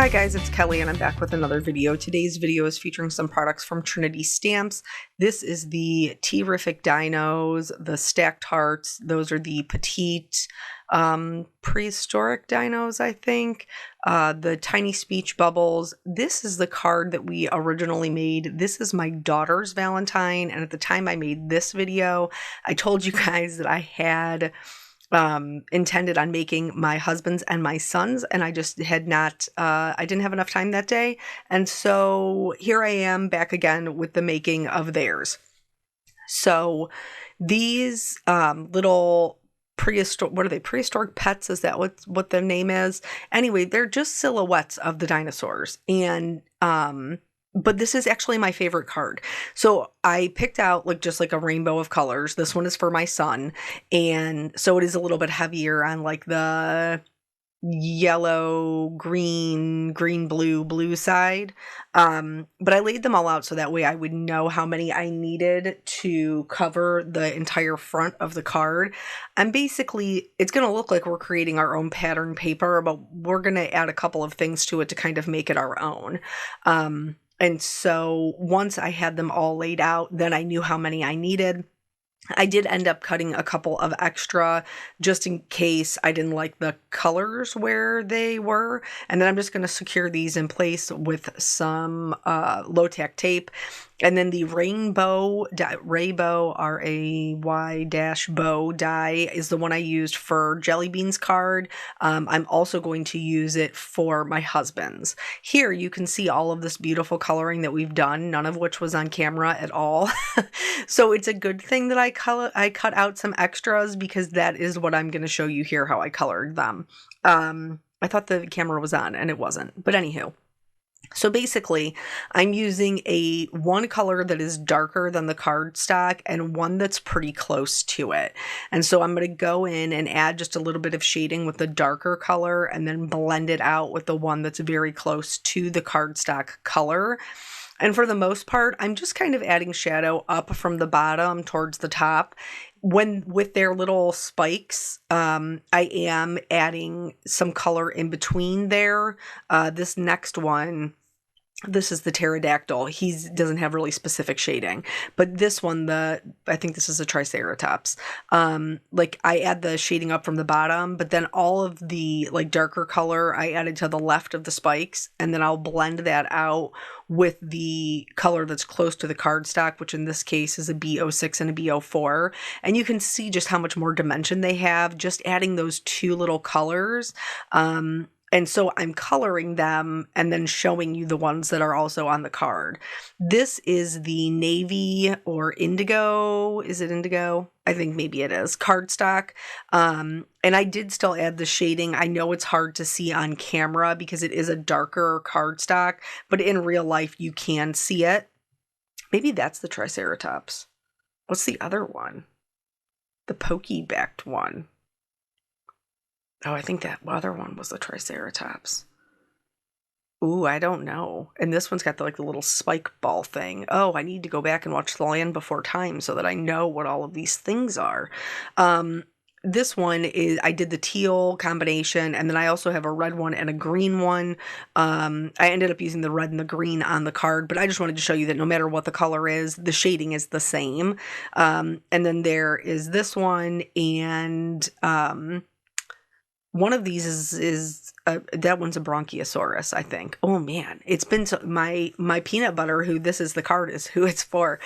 Hi guys, it's Kelly and I'm back with another video. Today's video is featuring some products from Trinity Stamps. This is the Terrific Dinos, the Stacked Hearts. Those are the petite prehistoric dinos, I think. The Tiny Speech Bubbles. This is the card that we originally made. This is my daughter's Valentine, and at the time I made this video, I told you guys that I had intended on making my husband's and my son's, and I just had not, I didn't have enough time that day. And so here I am back again with the making of theirs. So these little prehistoric, what are they? Prehistoric pets? Is that what the name is? Anyway, they're just silhouettes of the dinosaurs. And, but this is actually my favorite card. So I picked out just like a rainbow of colors. This one is for my son. And so it is a little bit heavier on like the yellow, green, blue side. But I laid them all out so that way I would know how many I needed to cover the entire front of the card. And basically it's going to look like we're creating our own pattern paper, but we're going to add a couple of things to it to kind of make it our own. And so once I had them all laid out, then I knew how many I needed. I did end up cutting a couple of extra just in case I didn't like the colors where they were. And then I'm just going to secure these in place with some low-tack tape. And then the Raybow, R-A-Y-bow die is the one I used for Jelly Bean's card. I'm also going to use it for my husband's. Here you can see all of this beautiful coloring that we've done, none of which was on camera at all. So it's a good thing that I cut out some extras because that is what I'm going to show you here, how I colored them. I thought the camera was on and it wasn't, but anywho. So basically, I'm using one color that is darker than the cardstock and one that's pretty close to it. And so I'm going to go in and add just a little bit of shading with the darker color and then blend it out with the one that's very close to the cardstock color. And for the most part, I'm just kind of adding shadow up from the bottom towards the top. With their little spikes, I am adding some color in between there. This next one, this is the pterodactyl. He doesn't have really specific shading, but this one, I think this is a triceratops. I add the shading up from the bottom, but then all of the darker color I added to the left of the spikes, and then I'll blend that out with the color that's close to the cardstock, which in this case is a B06 and a B04. And you can see just how much more dimension they have, just adding those two little colors. And so I'm coloring them and then showing you the ones that are also on the card. This is the navy or indigo. Is it indigo? I think maybe it is. Cardstock. And I did still add the shading. I know it's hard to see on camera because it is a darker cardstock, but in real life you can see it. Maybe that's the Triceratops. What's the other one? The pokey-backed one. Oh, I think that other one was the Triceratops. Ooh, I don't know. And this one's got the little spike ball thing. Oh, I need to go back and watch The Land Before Time so that I know what all of these things are. This one is, I did the teal combination, and then I also have a red one and a green one. I ended up using the red and the green on the card, but I just wanted to show you that no matter what the color is, the shading is the same. And then there is this one, and one of these is that one's a Bronchiosaurus, I think. Oh man, it's been my peanut butter, who this is the card is who it's for.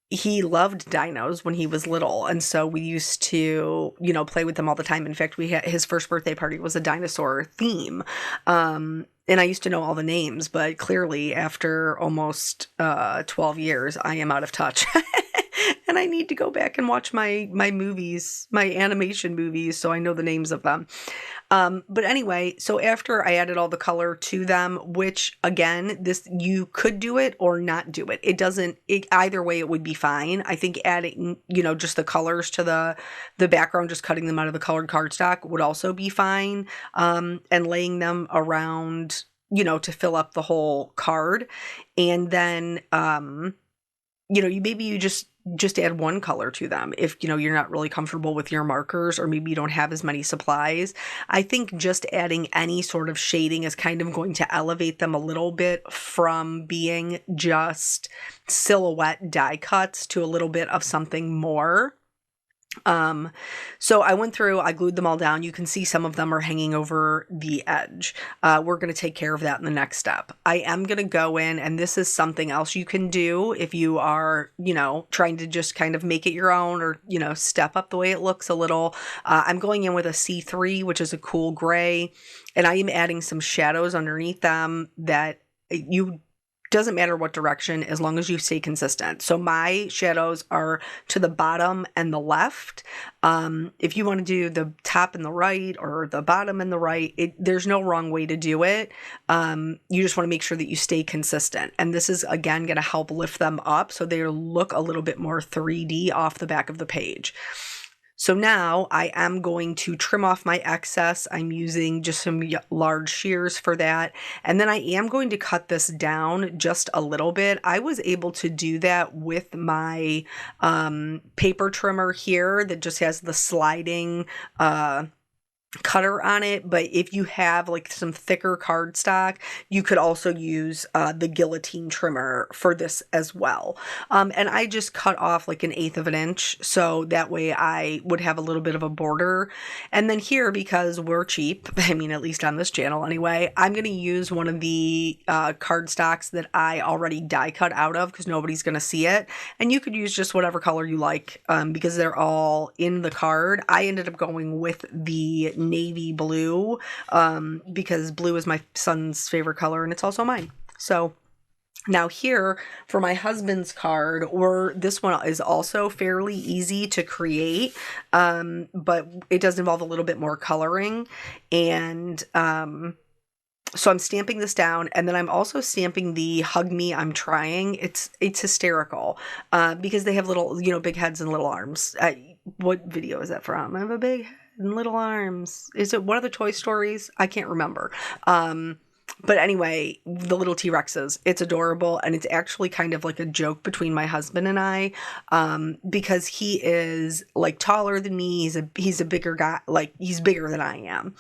He loved dinos when he was little, and so we used to, play with them all the time. In fact, his first birthday party was a dinosaur theme. And I used to know all the names, but clearly after almost 12 years, I am out of touch. And I need to go back and watch my movies, my animation movies, so I know the names of them. But anyway, so after I added all the color to them, which again, you could do it or not do it. Either way, it would be fine. I think adding, just the colors to the background, just cutting them out of the colored cardstock would also be fine. And laying them around, to fill up the whole card. And then, you just just add one color to them if, you're not really comfortable with your markers, or maybe you don't have as many supplies. I think just adding any sort of shading is kind of going to elevate them a little bit from being just silhouette die cuts to a little bit of something more. So I went through, I glued them all down. You can see some of them are hanging over the edge. We're going to take care of that in the next step. I am going to go in, and this is something else you can do if you are, trying to just kind of make it your own, or, step up the way it looks a little. I'm going in with a C3, which is a cool gray, and I am adding some shadows underneath them that doesn't matter what direction, as long as you stay consistent. So my shadows are to the bottom and the left. If you want to do the top and the right, or the bottom and the right, there's no wrong way to do it. You just want to make sure that you stay consistent. And this is, again, going to help lift them up so they look a little bit more 3D off the back of the page. So now I am going to trim off my excess. I'm using just some large shears for that. And then I am going to cut this down just a little bit. I was able to do that with my paper trimmer here that just has the sliding cutter on it, but if you have like some thicker cardstock, you could also use the guillotine trimmer for this as well. And I just cut off like 1/8 of an inch, so that way I would have a little bit of a border. And then here, because we're cheap, I mean, at least on this channel anyway, I'm going to use one of the cardstocks that I already die cut out of, because nobody's going to see it. And you could use just whatever color you like, because they're all in the card. I ended up going with the navy blue, because blue is my son's favorite color, and it's also mine. So now here for my husband's card, this one is also fairly easy to create, but it does involve a little bit more coloring. And so I'm stamping this down, and then I'm also stamping the Hug Me, I'm Trying. It's hysterical, because they have little, big heads and little arms. What video is that from? I have a big head and little arms. Is it one of the Toy Stories? I can't remember. But anyway, the little T-Rexes, it's adorable. And it's actually kind of like a joke between my husband and I, because he is like taller than me. He's a bigger guy, like he's bigger than I am.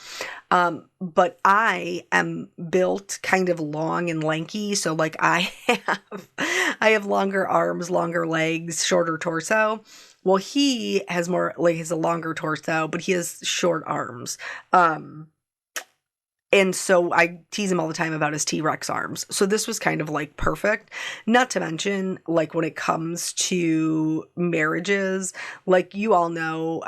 But I am built kind of long and lanky. So like I have longer arms, longer legs, shorter torso. Well, he has more, like, has a longer torso, but he has short arms. And so I tease him all the time about his T-Rex arms. So this was kind of like perfect. Not to mention, like, when it comes to marriages, like you all know,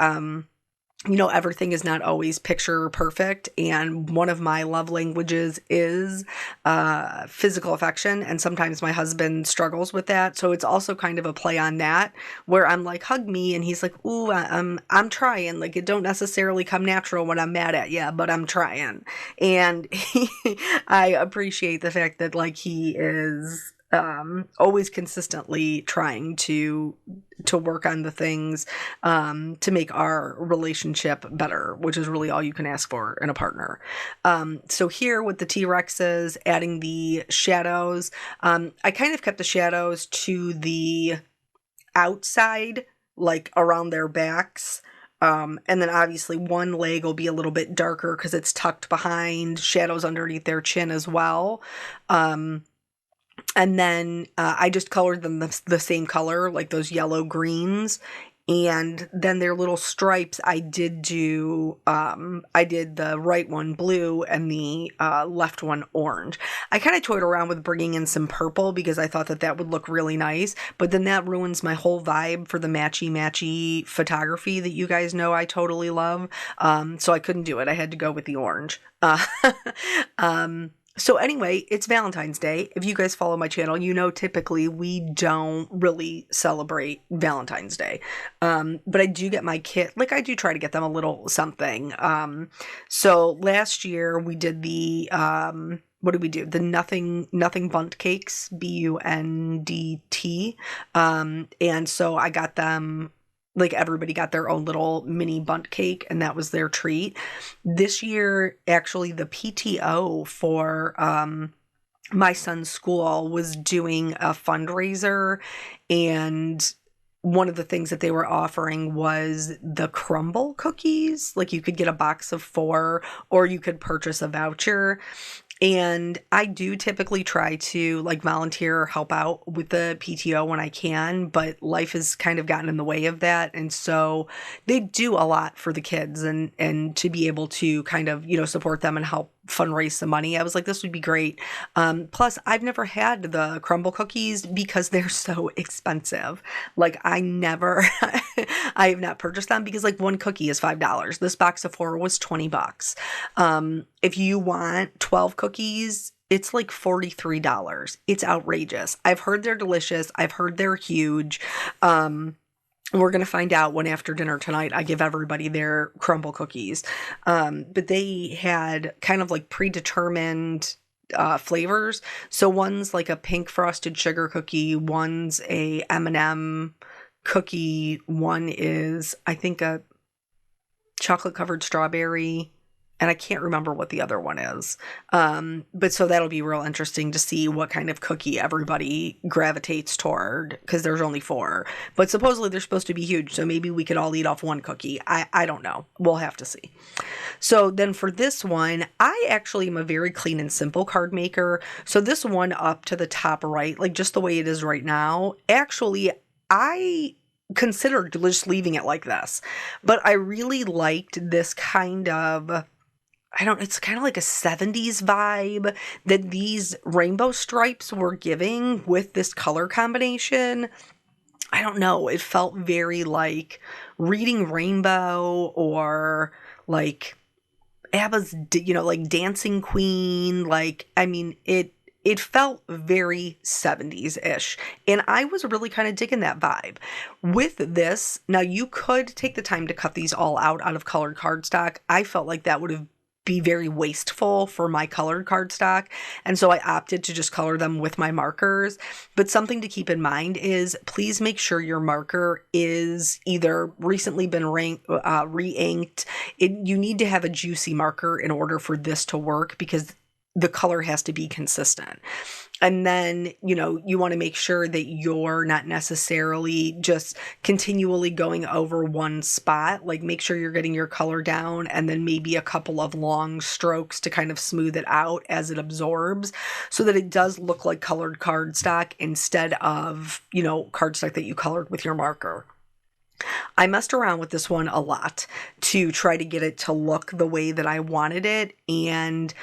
everything is not always picture perfect. And one of my love languages is physical affection. And sometimes my husband struggles with that. So it's also kind of a play on that, where I'm like, hug me. And he's like, ooh, I'm trying. Like, it don't necessarily come natural when I'm mad at you, but I'm trying. And I appreciate the fact that, like, he is always consistently trying to work on the things to make our relationship better, which is really all you can ask for in a partner. So here with the T-Rexes, adding the shadows, I kind of kept the shadows to the outside, like around their backs. And then obviously one leg will be a little bit darker because it's tucked behind, shadows underneath their chin as well. And then I just colored them the same color, like those yellow greens. And then their little stripes, I did the right one blue and the left one orange. I kind of toyed around with bringing in some purple because I thought that would look really nice. But then that ruins my whole vibe for the matchy-matchy photography that you guys know I totally love. So I couldn't do it. I had to go with the orange. So anyway, it's Valentine's Day. If you guys follow my channel, you know typically we don't really celebrate Valentine's Day. But I do get my kid, like I do try to get them a little something. So last year we did the, what did we do? The nothing bunt cakes, BUNDT. And so I got them, like everybody got their own little mini bunt cake, and that was their treat. This year, actually, the PTO for my son's school was doing a fundraiser, and one of the things that they were offering was the Crumbl cookies. Like you could get a box of 4 or you could purchase a voucher. And I do typically try to like volunteer or help out with the PTO when I can, but life has kind of gotten in the way of that. And so they do a lot for the kids, and to be able to kind of, support them and help fundraise some money. I was like, this would be great. Plus, I've never had the Crumbl cookies because they're so expensive. Like I have not purchased them because like one cookie is $5. This box of 4 was $20. If you want 12 cookies, it's like $43. It's outrageous. I've heard they're delicious. I've heard they're huge. We're going to find out when after dinner tonight I give everybody their Crumbl cookies. But they had kind of like predetermined flavors. So one's like a pink frosted sugar cookie, one's a M&M cookie, one is I think a chocolate covered strawberry, and I can't remember what the other one is. But so that'll be real interesting to see what kind of cookie everybody gravitates toward, because there's only 4. But supposedly they're supposed to be huge, so maybe we could all eat off one cookie. I don't know. We'll have to see. So then for this one, I actually am a very clean and simple card maker. So this one up to the top right, like just the way it is right now, actually, I considered just leaving it like this. But I really liked this kind of... it's kind of like a 70s vibe that these rainbow stripes were giving with this color combination. I don't know. It felt very like Reading Rainbow, or like ABBA's, like Dancing Queen. It felt very 70s-ish. And I was really kind of digging that vibe. With this, now you could take the time to cut these all out of colored cardstock. I felt like that would have be very wasteful for my colored cardstock, and so I opted to just color them with my markers. But something to keep in mind is please make sure your marker is either recently been re-inked. You need to have a juicy marker in order for this to work, because the color has to be consistent. And then, you want to make sure that you're not necessarily just continually going over one spot. Like make sure you're getting your color down, and then maybe a couple of long strokes to kind of smooth it out as it absorbs, so that it does look like colored cardstock instead of, cardstock that you colored with your marker. I messed around with this one a lot to try to get it to look the way that I wanted it. And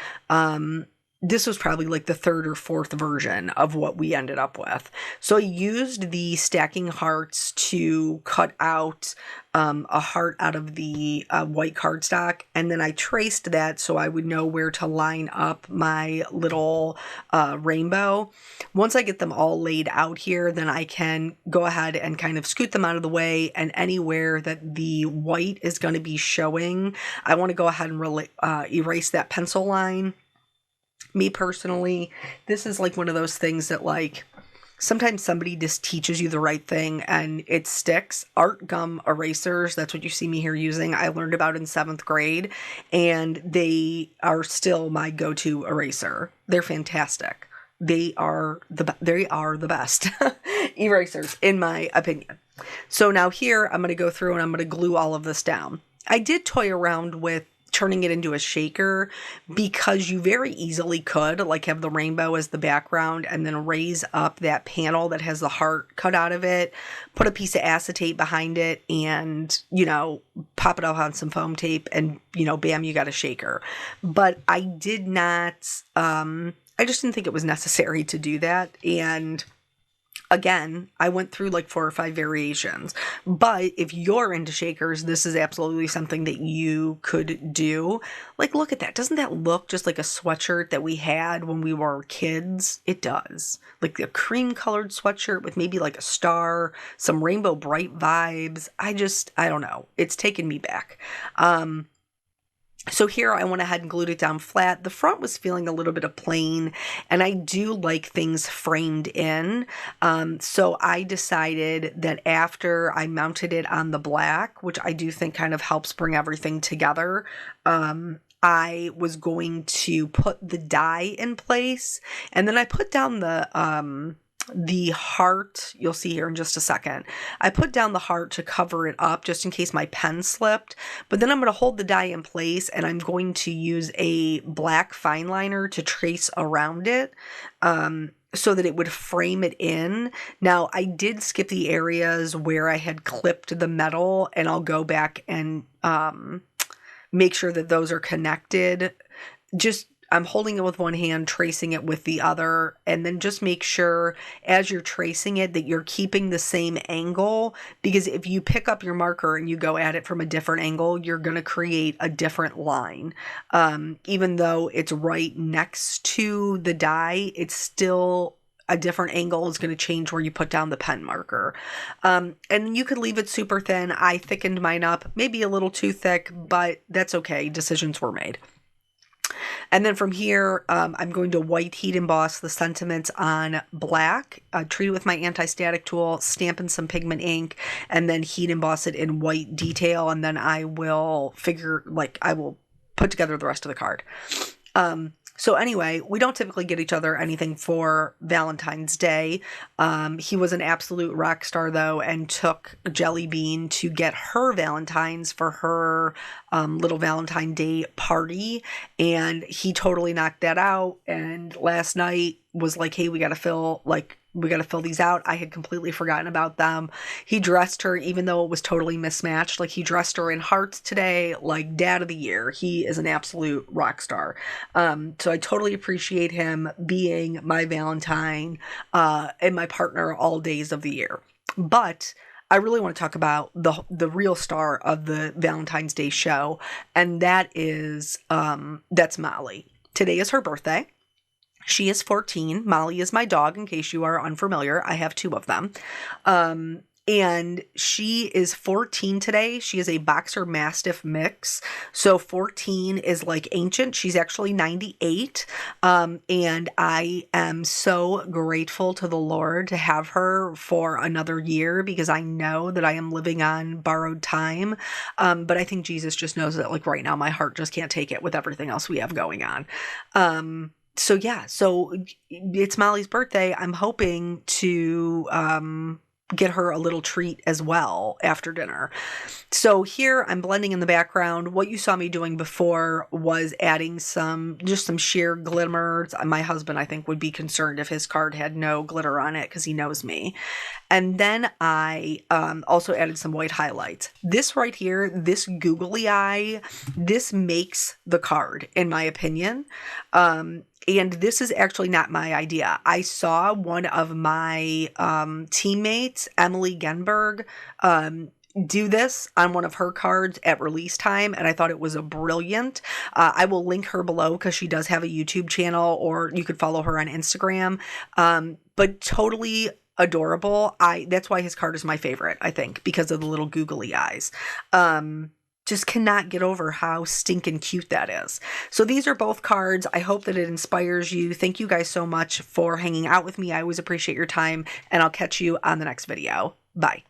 this was probably like the 3rd or 4th version of what we ended up with. So I used the stacking hearts to cut out a heart out of the white cardstock. And then I traced that so I would know where to line up my little rainbow. Once I get them all laid out here, then I can go ahead and kind of scoot them out of the way. And anywhere that the white is going to be showing, I want to go ahead and erase that pencil line. Me personally, this is like one of those things that like sometimes somebody just teaches you the right thing and it sticks. Art gum erasers, that's what you see me here using. I learned about in 7th grade, and they are still my go-to eraser. They're fantastic. They are the best erasers, in my opinion. So now here I'm going to go through and I'm going to glue all of this down. I did toy around with turning it into a shaker, because you very easily could like have the rainbow as the background and then raise up that panel that has the heart cut out of it, put a piece of acetate behind it, and pop it up on some foam tape, and bam, you got a shaker. But I did not I just didn't think it was necessary to do that. And again, I went through like 4 or 5 variations, but if you're into shakers, this is absolutely something that you could do. Like, look at that. Doesn't that look just like a sweatshirt that we had when we were kids? It does. Like a cream colored sweatshirt with maybe like a star, some rainbow bright vibes. I don't know. It's taken me back. So here I went ahead and glued it down flat. The front was feeling a little bit of plain, and I do like things framed in. So I decided that after I mounted it on the black, which I do think kind of helps bring everything together, I was going to put the die in place, and then I put down the the heart, you'll see here in just a second. I put down the heart to cover it up just in case my pen slipped, but then I'm going to hold the die in place and I'm going to use a black fine liner to trace around it so that it would frame it in. Now, I did skip the areas where I had clipped the metal, and I'll go back and make sure that those are connected. I'm holding it with one hand, tracing it with the other, and then just make sure as you're tracing it that you're keeping the same angle, because if you pick up your marker and you go at it from a different angle, you're going to create a different line. Even though it's right next to the die, it's still a different angle is going to change where you put down the pen marker. And you could leave it super thin. I thickened mine up, maybe a little too thick, but that's okay. Decisions were made. And then from here, I'm going to white heat emboss the sentiments on black, treat it with my anti-static tool, stamp in some pigment ink, and then heat emboss it in white detail. And then I will put together the rest of the card. So anyway, we don't typically get each other anything for Valentine's Day. He was an absolute rock star, though, and took Jelly Bean to get her Valentines for her little Valentine Day party. And he totally knocked that out. And last night was like, hey, we got to fill these out. I had completely forgotten about them. He dressed her, even though it was totally mismatched. Like, he dressed her in hearts today, like dad of the year. He is an absolute rock star. So I totally appreciate him being my Valentine and my partner all days of the year. But I really want to talk about the real star of the Valentine's Day show, and that's Molly. Today is her birthday. She is 14. Molly is my dog, in case you are unfamiliar. I have 2 of them. And she is 14 today. She is a Boxer Mastiff mix. So 14 is like ancient. She's actually 98. And I am so grateful to the Lord to have her for another year, because I know that I am living on borrowed time. But I think Jesus just knows that, like, right now my heart just can't take it with everything else we have going on. So it's Molly's birthday. I'm hoping to get her a little treat as well after dinner. So here I'm blending in the background. What you saw me doing before was adding some sheer glimmers. My husband, I think, would be concerned if his card had no glitter on it, because he knows me. And then I also added some white highlights. This right here, this googly eye, this makes the card, in my opinion. And this is actually not my idea. I saw one of my teammates, Emily Genberg, do this on one of her cards at release time, and I thought it was a brilliant. I will link her below because she does have a YouTube channel, or you could follow her on Instagram. But totally adorable. That's why his card is my favorite, I think, because of the little googly eyes. Just cannot get over how stinking cute that is. So these are both cards. I hope that it inspires you. Thank you guys so much for hanging out with me. I always appreciate your time, and I'll catch you on the next video. Bye.